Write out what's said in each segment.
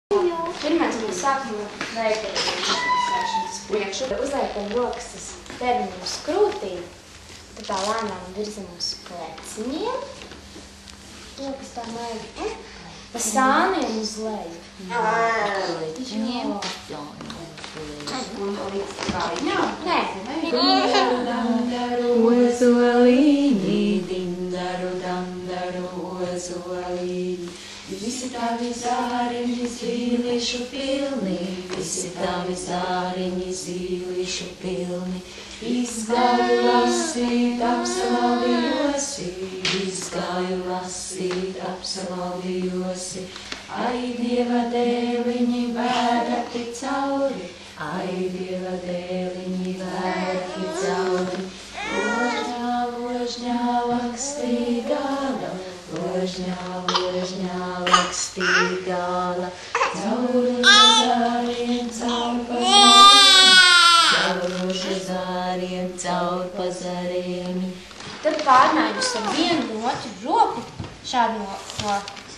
Pirmais mēs sākam vērtējumu izsākšanas priekšu. Uzliekam rokas uz termiņu uz krūtīm, tad tā lēnām virzam uz pleciņiem. Rokas tā maigi. Pa sāniem uz leju. Pleciņiem. Nē. Ozolīni, dindaru, dandaru, ozolīni. Visi tavi zāriņi zīlišu pilni, visi tavi zāriņi zīlišu pilni. Izgāju lasīt, apslavījosi, izgāju lasīt, apslavījosi. Ai, Dieva dēliņi vēdati cauri, ai, Dieva dēliņi vēdati cauri. Ložņā, ložņā, lakstīgāla, ložņā, lakstīgāla, cauri zāriem, caur pazariem, caur pazariem. Tad pārmaiņus ar vienu un otru roku, šādi no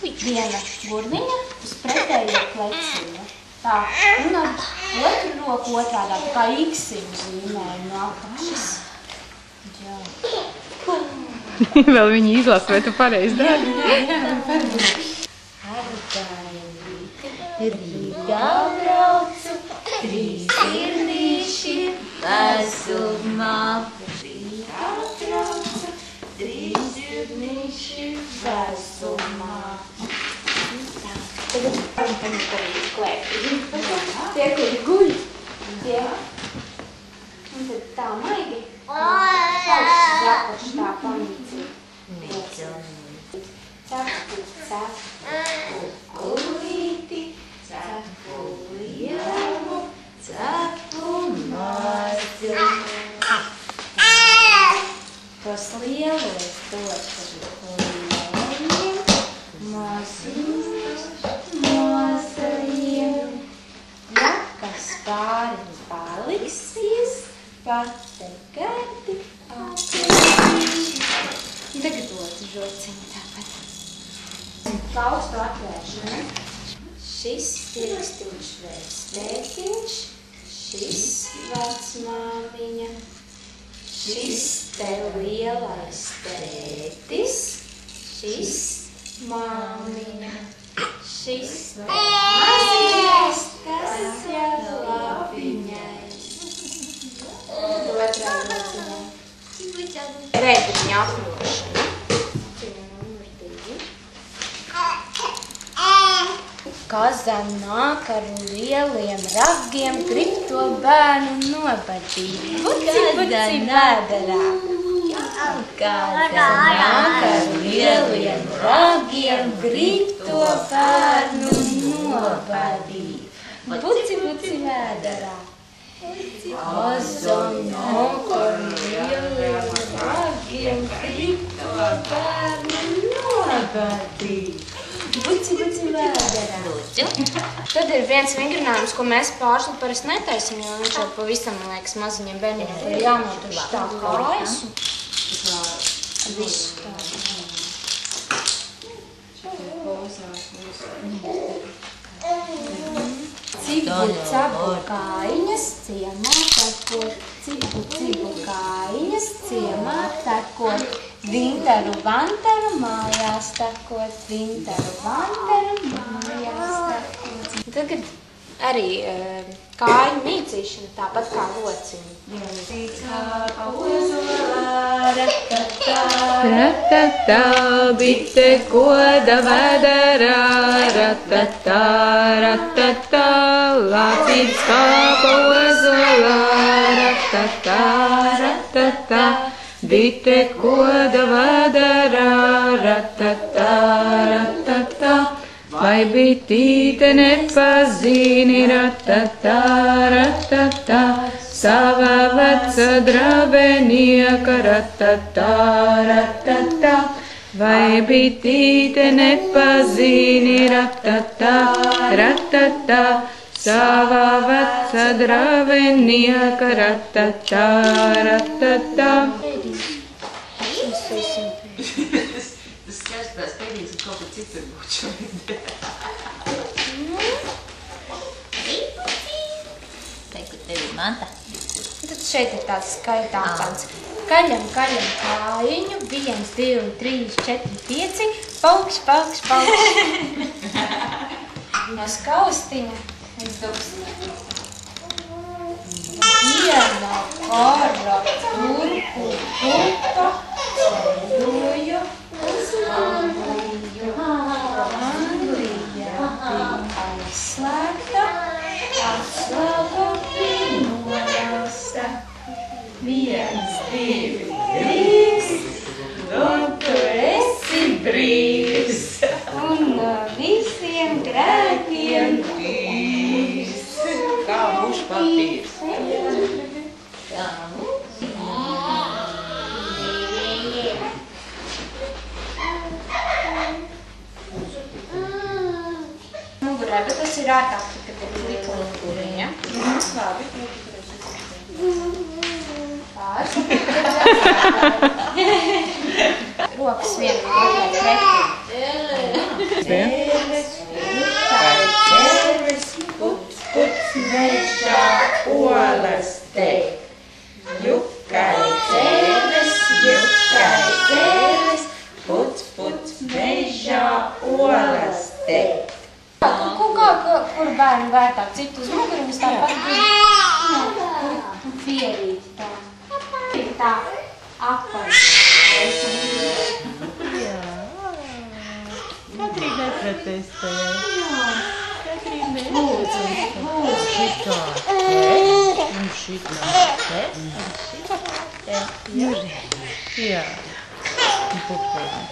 viena burviņa uz pretējo pleciņu. Tā, un ar otru roku otrādā, tā kā iksiņu zīmēju no apakšas. Jā. Vēl viņi izlasa, vai tu pareizi dari? Rīgā braucu, 3 sirdīši vesumā. Rīgā braucu, 3 sirdīši vesumā. Tagad varam paņemt arī klēpī. Tie, kuri guļ, tie. Un tad tā maigi. Zapaši tā pamīcī. Cepu, cepu, kulīti, cepu lielu, cepu mazu. Tos lielos došu lielajiem, maziņus, mazajiem. Ja kas pāri paliksies, pate gardi atvērt. Tagad otru žociņu tāpat. Kaustu atvēršana. Šis pirkstiņš vērstētiņš, šis vecmāmiņa, šis te lielais tētis, šis māmiņa, šis te maziņais, kas jau labiņais. Otrā žociņai. Rētiņa apļošana. Kaza nāk ar lieliem ragiem, grib to bērnu nobadīt. Puci, puci vēderā. Kaza nāk ar lieliem ragiem, grib to bērnu nobadīt. Puci, puci vēderā. Kaza nāk ar lieliem ragiem, grib to bērnu nobadīt. Buci, buci vēderā. Tad ir viens vingrinājums, ko mēs pārslu parasti netaisim, jo viņš jau pavisam, man liekas, maziņiem bērniem ir jānotuši tā kājas. Visu tā. Cibu, cabu kājiņas, ciemā tekot. Cibu, cibu kājiņas, ciemā tekot. Vintaru, vantaru, mājās tekot. Vintaru, vantaru, mājās tekot. Tagad arī kāju mīcīšana, tāpat kā lociņi. Ratatā, bite koda vēderā, ratatā, ratatā, lācīts kāpa ozolā, ratatā, ratatā, bite koda vēderā, ratatā, ratatā. Vai bitīte nepazīni, ratatā, ratatā, savā veca drabenieka, ratatā, ratatā. Vai bitīte nepazīni, ratatā, ratatā, savā veca drabenieka, ratatā, ratatā. Tas skaists pēc pēdējās un kaut ko citur būtu šodien. Manta. Tad šeit ir tāds skaitāms. Kaļam kājiņu, 1, 2, 3, 4, 5, paukš. No skaustiņa es dubsinu. Iena, kara, turku, pupa, ceļoju uz Angliju. Anglija bija aizslēgta, atslēga bija nolausta. 1, 2, 3, un tu esi brīvs, un no visiem grēkiem tīrs. Kā būs papīrs? Mugurē, bet tas ir ārtāk, kad ir likuma. Labi. Rokas viena otrai pretī. Ķerves, puts mežā olas teik. Jukai ķerves, puts mežā olas teik. Kur bērni vērtāk citu uz mugurumus, tāpat bija fierīti tā. Tā apaļ. Katrīnai protestē. Katrīnai. Lūdzu. Šitā te, un šitā te, un šitā te. Jā. Un pupēni.